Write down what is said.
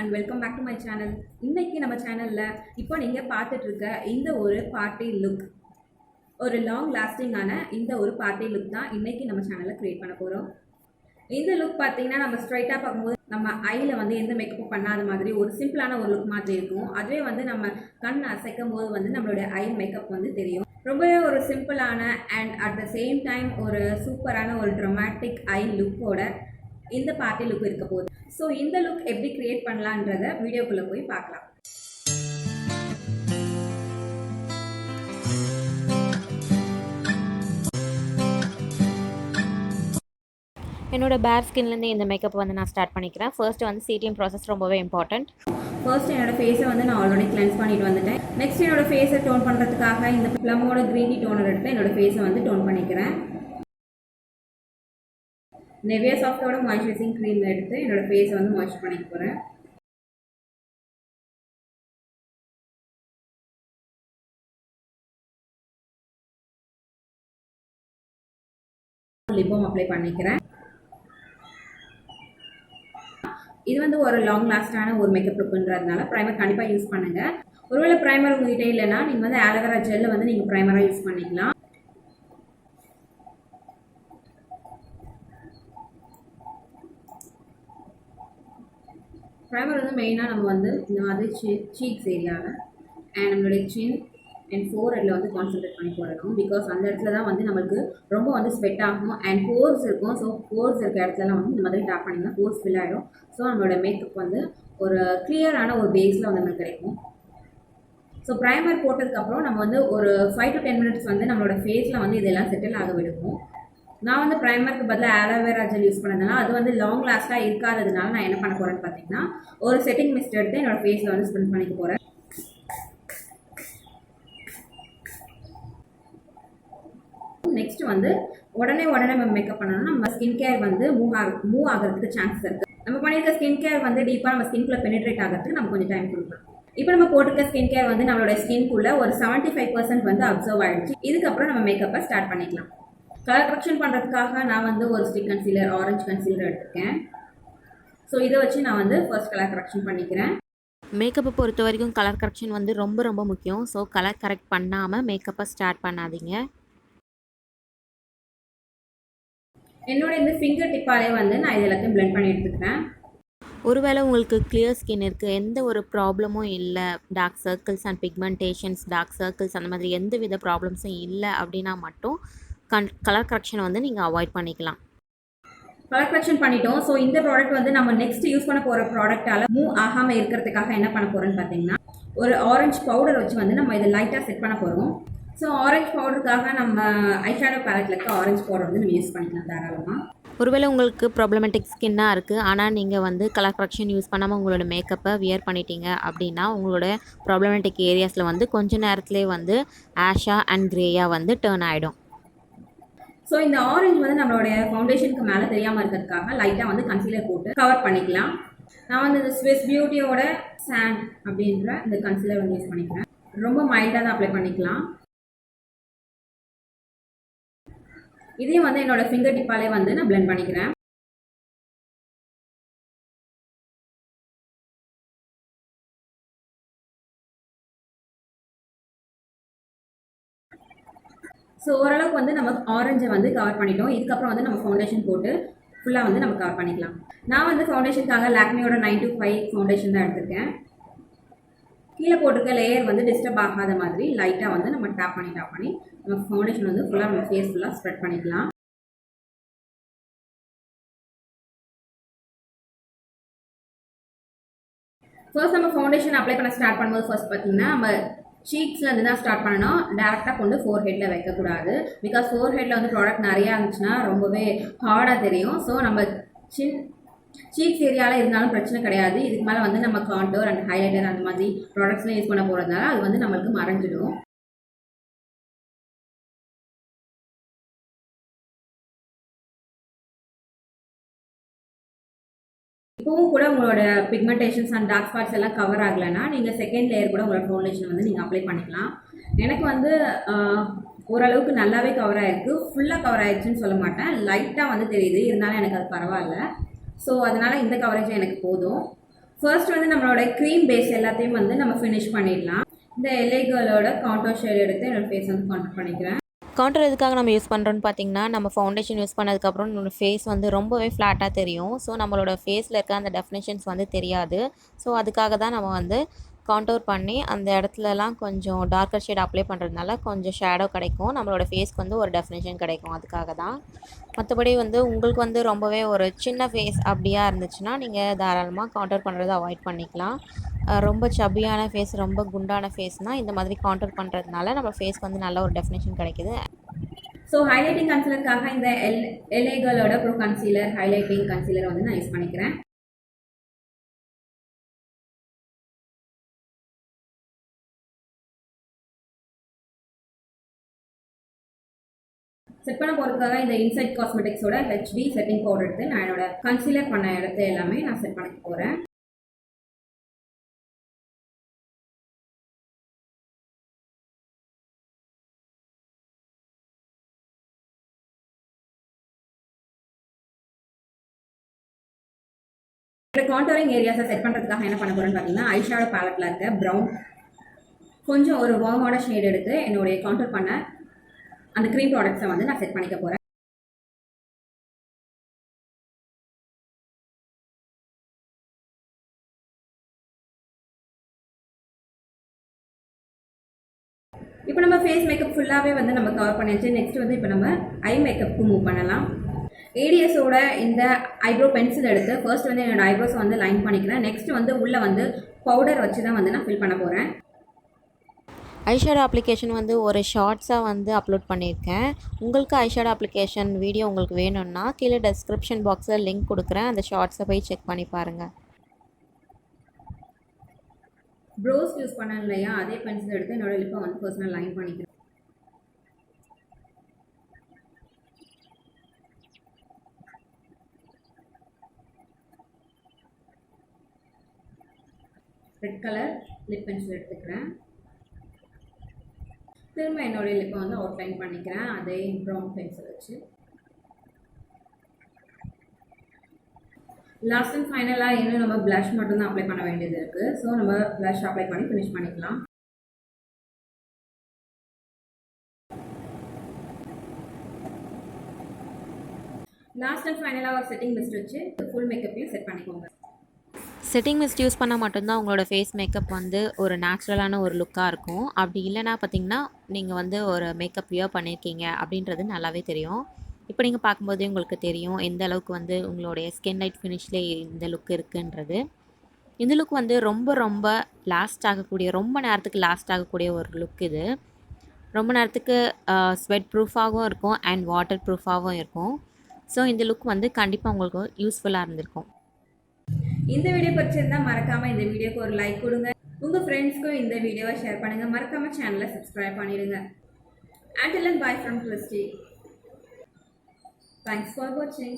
And welcome back to my channel. இன்னைக்கு நம்ம சேனலில் இப்போ நீங்கள் பார்த்துட்டு இருக்க இந்த ஒரு பார்ட்டி லுக், ஒரு லாங் லாஸ்டிங்கான இந்த ஒரு பார்ட்டி லுக் தான் இன்னைக்கு நம்ம சேனலில் க்ரியேட் பண்ண போகிறோம். இந்த லுக் பார்த்தீங்கன்னா நம்ம ஸ்ட்ரைட்டாக பார்க்கும்போது நம்ம ஐயில் வந்து எந்த மேக்கப்பும் பண்ணாத மாதிரி ஒரு சிம்பிளான ஒரு லுக் மாதிரி இருக்கும். அதுவே வந்து நம்ம கண் அசைக்கும் போது வந்து நம்மளுடைய ஐ மேக்கப் வந்து தெரியும். ரொம்பவே ஒரு சிம்பிளான and at the same time ஒரு சூப்பரான ஒரு ட்ரமாட்டிக் ஐ லுக்கோட இந்த பார்ட்டி லுக் இருக்க போகுது. ஸோ இந்த லுக் எப்படி கிரியேட் பண்ணலான்றத வீடியோக்குள்ளே போய் பார்க்கலாம். என்னோட பேர் ஸ்கின்லேருந்து இந்த மேக்கப் வந்து நான் ஸ்டார்ட் பண்ணிக்கிறேன். ஃபர்ஸ்ட் வந்து சிடிஎம் ப்ராசஸ் ரொம்பவே இம்பார்ட்டண்ட். ஃபர்ஸ்ட் என்னோட ஃபேஸை வந்து நான் ஆல்ரெடி கிளென்ஸ் பண்ணிட்டு வந்துட்டேன். நெக்ஸ்ட் என்னோட ஃபேஸை டோன் பண்ணுறதுக்காக இந்த ப்ளம்மோட க்ரீன் டீ டோனர் எடுத்து என்னோட ஃபேஸை வந்து டோன் பண்ணிக்கிறேன். நெவியா சாஃப்டோட மாய்ஸ்சரைசிங் க்ரீம் எடுத்து என்னோட ஃபேஸை வந்து மாய்ஸ்சர் பண்ணிக்க போகிறேன். லிப்பம் அப்ளை பண்ணிக்கிறேன். இது வந்து ஒரு லாங் லாஸ்டான ஒரு மேக்கப் லுக்குன்றதுனால ப்ரைமர் கண்டிப்பாக யூஸ் பண்ணுங்கள். ஒருவேளை ப்ரைமர் உங்ககிட்ட இல்லைன்னா நீங்கள் வந்து ஆலோவேரா ஜெல்லை வந்து நீங்கள் ப்ரைமராக யூஸ் பண்ணிக்கலாம். ப்ரைமர் வந்து மெயினாக நம்ம வந்து இந்த மாதிரி சீக்ஸ் ஏரியாவில் அண்ட் நம்மளுடைய சின் அண்ட் ஃபோர்ஹெட்டில் வந்து கான்சன்ட்ரேட் பண்ணி போடணும். பிகாஸ் அந்த இடத்துல தான் வந்து நம்மளுக்கு ரொம்ப வந்து ஸ்வெட் ஆகும் அண்ட் போர்ஸ் இருக்கும். ஸோ போர்ஸ் இருக்க இடத்துலலாம் வந்து இந்த மாதிரி டேப் பண்ணிங்கன்னா போர்ஸ் ஃபில் ஆகிடும். ஸோ நம்மளோட மேக்கப் வந்து ஒரு கிளியரான ஒரு பேஸில் வந்து நம்மளுக்கு கிடைக்கும். ஸோ ப்ரைமர் போட்டதுக்கப்புறம் நம்ம வந்து ஒரு 5 to 10 minutes வந்து நம்மளோட ஃபேஸில் வந்து இதெல்லாம் செட்டில் ஆக விடுவோம். நான் வந்து ப்ரைமருக்கு பதிலாக ஆலோவேரா ஜெல் யூஸ் பண்ணதுனால அது வந்து லாங் லாஸ்ட்டாக இருக்காததுனால நான் என்ன பண்ண போகிறேன்னு பார்த்தீங்கன்னா ஒரு செட்டிங் மிஸ்ட் எடுத்து என்னோடய ஃபேஸில் வந்து ஸ்பெண்ட் பண்ணிக்க போகிறேன். நெக்ஸ்ட் வந்து உடனே நம்ம மேக்கப் பண்ணணும்னா நம்ம ஸ்கின் கேர் வந்து மூவ் ஆகிறதுக்கு சான்சஸ் இருக்குது. நம்ம பண்ணியிருக்க ஸ்கின் கேர் வந்து டீப்பாக நம்ம ஸ்கின்குள்ளே பெனிட்ரேட் ஆகிறதுக்கு நம்ம கொஞ்சம் டைம் கொடுக்கணும். இப்போ நம்ம போட்டிருக்க ஸ்கின் கேர் வந்து நம்மளோட ஸ்கின்குள்ளே ஒரு 75% வந்து அப்சர்வ் ஆகிடுச்சு. இதுக்கப்புறம் நம்ம மேக்கப்பை ஸ்டார்ட் பண்ணிக்கலாம். கலர் கரெக்ஷன் பண்ணுறதுக்காக நான் வந்து ஒரு ஸ்டிக் கன்சீலர், ஆரஞ்சு கன்சீலர் எடுத்துருக்கேன். ஸோ இதை வச்சு நான் வந்து ஃபர்ஸ்ட் கலர் கரெக்ஷன் பண்ணிக்கிறேன். மேக்கப்பை பொறுத்த வரைக்கும் கலர் கரெக்ஷன் வந்து ரொம்ப முக்கியம். ஸோ கலர் கரெக்ட் பண்ணாமல் மேக்கப்பை ஸ்டார்ட் பண்ணாதீங்க. என்னோட இந்த ஃபிங்கர் டிப்பாலே வந்து நான் இது எல்லாத்தையும் பிளெண்ட் பண்ணி எடுத்துக்கிறேன். ஒருவேளை உங்களுக்கு கிளியர் ஸ்கின் இருக்குது, எந்த ஒரு ப்ராப்ளமும் இல்லை, dark circles and pigmentations, dark circles அந்த மாதிரி எந்த வித ப்ராப்ளம்ஸும் இல்லை அப்படின்னா மட்டும் கலர் கரெக்ஷனை வந்து நீங்கள் அவாய்ட் பண்ணிக்கலாம். கலர் கரெக்ஷன் பண்ணிட்டோம். ஸோ இந்த ப்ராடக்ட் வந்து நம்ம நெக்ஸ்ட் யூஸ் பண்ண போகிற ப்ராடக்டால் மூவ் ஆகாமல் இருக்கிறதுக்காக என்ன பண்ண போகிறோன்னு பார்த்தீங்கன்னா ஒரு ஆரஞ்சு பவுடர் வச்சு வந்து நம்ம இதை லைட்டாக செட் பண்ண போகிறோம். ஸோ ஆரஞ்சு பவுடருக்காக நம்ம ஐஷேடோ பேலட்டில் இருக்க ஆரஞ்சு பவுடர் வந்து நம்ம யூஸ் பண்ணிக்கலாம் தாராளமாக. ஒருவேளை உங்களுக்கு ப்ராப்ளமேட்டிக் ஸ்கின்னாக இருக்குது, ஆனால் நீங்கள் வந்து கலர் கரெக்ஷன் யூஸ் பண்ணாமல் உங்களோட மேக்கப்பை வியர் பண்ணிட்டீங்க அப்படின்னா உங்களோட ப்ராப்ளமேட்டிக் ஏரியாஸில் வந்து கொஞ்ச நேரத்துலேயே வந்து ஆஷா அண்ட் கிரேயாக வந்து டேர்ன் ஆகிடும். ஸோ இந்த ஆரஞ்சு வந்து நம்மளுடைய ஃபவுண்டேஷனுக்கு மேலே தெரியாமல் இருக்கிறதுக்காக லைட்டாக வந்து கன்சீலர் போட்டு கவர் பண்ணிக்கலாம். நான் வந்து இந்த ஸ்விஸ் பியூட்டியோட சாண்ட் அப்படின்ற இந்த கன்சீலர் வந்து யூஸ் பண்ணிக்கிறேன். ரொம்ப மைல்டாக தான் அப்ளை பண்ணிக்கலாம். இதையும் வந்து என்னோட ஃபிங்கர் டிப்பாலே வந்து நான் பிளெண்ட் பண்ணிக்கிறேன். ஸோ ஓரளவுக்கு வந்து நம்ம ஆரஞ்சை வந்து கவர் பண்ணிட்டோம். இதுக்கப்புறம் வந்து நம்ம ஃபவுண்டேஷன் போட்டு ஃபுல்லாக வந்து நம்ம கவர் பண்ணிக்கலாம். நான் வந்து ஃபவுண்டேஷனுக்காக லாக்மியோட 925 ஃபவுண்டேஷன் தான் எடுத்திருக்கேன். கீழே போட்டிருக்க லேயர் வந்து டிஸ்டர்ப் ஆகாத மாதிரி லைட்டாக வந்து நம்ம டேப் பண்ணி நம்ம ஃபவுண்டேஷன் வந்து ஃபுல்லாக நம்ம ஃபேஸ் ஃபுல்லாக ஸ்ப்ரெட் பண்ணிக்கலாம். ஃபர்ஸ்ட் நம்ம ஃபவுண்டேஷன் அப்ளை பண்ண ஸ்டார்ட் பண்ணும்போது ஃபர்ஸ்ட் பார்த்தீங்கன்னா நம்ம சீக்ஸ்லேருந்து தான் ஸ்டார்ட் பண்ணணும். டேரெக்டாக கொண்டு ஃபோர்ஹெட்டில் வைக்கக்கூடாது. பிகாஸ் ஃபோர்ஹெட்டில் வந்து ப்ராடக்ட் நிறையா இருந்துச்சுன்னா ரொம்பவே ஹார்டாக தெரியும். ஸோ நம்ம சீக்ஸ் ஏரியாவில் இருந்தாலும் பிரச்சனை கிடையாது. இதுக்கு மேலே வந்து நம்ம காண்டோர் அண்ட் ஹைலைட்டர் அந்த மாதிரி ப்ராடக்ட்ஸ்லாம் யூஸ் பண்ண போகிறதுனால அது வந்து நம்மளுக்கு மறைஞ்சிடும். இப்போவும் கூட உங்களோட பிக்மெண்டேஷன்ஸ் அண்ட் டார்க் ஸ்பாட்ஸ் எல்லாம் கவர் ஆகலைன்னா நீங்கள் செகண்ட் லேயர் கூட உங்களோட ஃபவுண்டேஷன் வந்து நீங்கள் அப்ளை பண்ணிக்கலாம். எனக்கு வந்து ஓரளவுக்கு நல்லாவே கவர் ஆகிருக்கு. ஃபுல்லாக கவர் ஆகிடுச்சுன்னு சொல்ல மாட்டேன், லைட்டாக வந்து தெரியுது, இருந்தாலும் எனக்கு அது பரவாயில்ல. ஸோ அதனால் இந்த கவரேஜ் எனக்கு போதும். ஃபர்ஸ்ட் வந்து நம்மளோட க்ரீம் பேஸ் எல்லாத்தையும் வந்து நம்ம ஃபினிஷ் பண்ணிடலாம். இந்த LA Girlோட கான்டோர் ஷேட் எடுத்து என்னோட ஃபேஸ் வந்து கான்டூர் பண்ணிக்கிறேன். கவுண்டர் எதுக்காக நம்ம யூஸ் பண்ணுறோன்னு பார்த்தீங்கன்னா, நம்ம ஃபவுண்டேஷன் யூஸ் பண்ணதுக்கப்புறம் நம்மளோட ஃபேஸ் வந்து ரொம்பவே ஃப்ளாட்டாக தெரியும். ஸோ நம்மளோட ஃபேஸில் இருக்க அந்த டெஃபினேஷன்ஸ் வந்து தெரியாது. ஸோ அதுக்காக தான் நம்ம வந்து கான்டோர் பண்ணி அந்த இடத்துலலாம் கொஞ்சம் டார்க்கர் ஷேட் அப்ளை பண்ணுறதுனால கொஞ்சம் ஷேடோ கிடைக்கும். நம்மளோட ஃபேஸ்க்கு வந்து ஒரு டெஃபினேஷன் கிடைக்கும். அதுக்காக தான். மற்றபடி வந்து உங்களுக்கு வந்து ரொம்பவே ஒரு சின்ன ஃபேஸ் அப்படியா இருந்துச்சுன்னா, நீங்கள் தாராளமாக கான்டோர் பண்ணுறத அவாய்ட் பண்ணிக்கலாம். ரொம்ப சப்பியான ஃபேஸ், ரொம்ப குண்டான ஃபேஸ்னால் இந்த மாதிரி கான்டோர் பண்ணுறதுனால நம்ம ஃபேஸ்க்கு வந்து நல்ல ஒரு டெஃபினேஷன் கிடைக்குது. ஸோ ஹைலைட்டிங் கன்சீலருக்காக இந்த LA Girlோட ப்ரோ கன்சீலர் ஹைலைட்டிங் கன்சீலர் வந்து நான் யூஸ் பண்ணிக்கிறேன். செட் பண்ண போகிறதுக்காக இந்த இன்சைட் காஸ்மெட்டிக்ஸோட HD செட்டிங் பவுடர் எடுத்து நான் என்னோட கன்சீலர் பண்ண இடத்த எல்லாமே நான் செட் பண்ண போகிறேன். இந்த கான்டோரிங் ஏரியாஸை செட் பண்ணுறதுக்காக என்ன பண்ண போகிறேன்னு பார்த்தீங்கன்னா, ஐஷேடோ பேலட்டில் இருக்க ப்ரௌன் கொஞ்சம் ஒரு வார்மோட ஷேட் எடுத்து என்னுடைய கான்டோர் பண்ண அந்த க்ரீம் ப்ராடக்ட்ஸை வந்து நான் செட் பண்ணிக்க போகிறேன். இப்போ நம்ம ஃபேஸ் மேக்கப் ஃபுல்லாகவே வந்து நம்ம கவர் பண்ணியாச்சு. நெக்ஸ்ட் வந்து இப்போ நம்ம ஐ மேக்கப்புக்கு மூவ் பண்ணலாம். ஏடிஎஸோட இந்த ஐப்ரோ பென்சில் எடுத்து ஃபர்ஸ்ட் வந்து என்னோட ஐப்ரோஸ் வந்து லைன் பண்ணிக்கிறேன். நெக்ஸ்ட் வந்து உள்ளே வந்து பவுடர் வச்சு தான் வந்து நான் ஃபில் பண்ண போகிறேன். ஐஷேடோ அப்ளிகேஷன் வந்து ஒரு ஷார்ட்ஸாக வந்து அப்லோட் பண்ணியிருக்கேன். உங்களுக்கு ஐஷேடோ அப்ளிகேஷன் வீடியோ உங்களுக்கு வேணும்னா கீழே டெஸ்கிரிப்ஷன் பாக்ஸில் லிங்க் கொடுக்குறேன். அந்த ஷார்ட்ஸை போய் செக் பண்ணி பாருங்கள். ப்ரோஸ் யூஸ் பண்ணேன் இல்லையா, அதே பென்சில் எடுத்து என்னோட லிப்பை வந்து பர்சனல் லைன் பண்ணிக்கிறேன். ரெட் கலர் லிப் பென்சில் எடுத்துக்கிறேன். திரும்ப என்னோட லிப்பை வந்து அவுட்லைன் பண்ணிக்கிறேன் அதே ப்ரௌன் பென்சில் வச்சு. லாஸ்ட் அண்ட் ஃபைனலாக இன்னும் நம்ம ப்ளஷ் மட்டும் தான் அப்ளை பண்ண வேண்டியது இருக்குது. ஸோ நம்ம ப்ளஷ் அப்ளை பண்ணி ஃபினிஷ் பண்ணிக்கலாம். லாஸ்ட் அண்ட் ஃபைனலாக ஒரு செட்டிங் மிஸ்ட் வச்சு ஃபுல் மேக்கப்பையும் செட் பண்ணிக்கோங்க. செட்டிங் மிஸ்ட் யூஸ் பண்ணால் மட்டும்தான் உங்களோட ஃபேஸ் மேக்கப் வந்து ஒரு நேச்சுரலான ஒரு லுக்காக இருக்கும். அப்படி இல்லைனா பார்த்திங்கன்னா நீங்கள் வந்து ஒரு மேக்கப் வியர் பண்ணியிருக்கீங்க அப்படின்றது நல்லாவே தெரியும். இப்போ நீங்கள் பார்க்கும்போதே உங்களுக்கு தெரியும் எந்த அளவுக்கு வந்து உங்களுடைய ஸ்கின் லைட் ஃபினிஷ்லேயே இந்த லுக் இருக்குன்றது. இந்த லுக் வந்து ரொம்ப ரொம்ப லாஸ்ட் ஆகக்கூடிய, ரொம்ப நேரத்துக்கு லாஸ்ட் ஆகக்கூடிய ஒரு லுக் இது. ரொம்ப நேரத்துக்கு ஸ்வெட் ப்ரூஃபாகவும் இருக்கும் அண்ட் வாட்டர் ப்ரூஃபாகவும் இருக்கும். ஸோ இந்த லுக் வந்து கண்டிப்பாக உங்களுக்கு யூஸ்ஃபுல்லாக இருந்திருக்கும். இந்த வீடியோ பிடிச்சிருந்தா மறக்காமல் இந்த வீடியோக்கு ஒரு லைக் கொடுங்க. உங்கள் ஃப்ரெண்ட்ஸ்க்கும் இந்த வீடியோவை ஷேர் பண்ணுங்கள். மறக்காமல் சேனலை சப்ஸ்கிரைப் பண்ணிடுங்க. Until then, bye from Christy. Thanks for watching.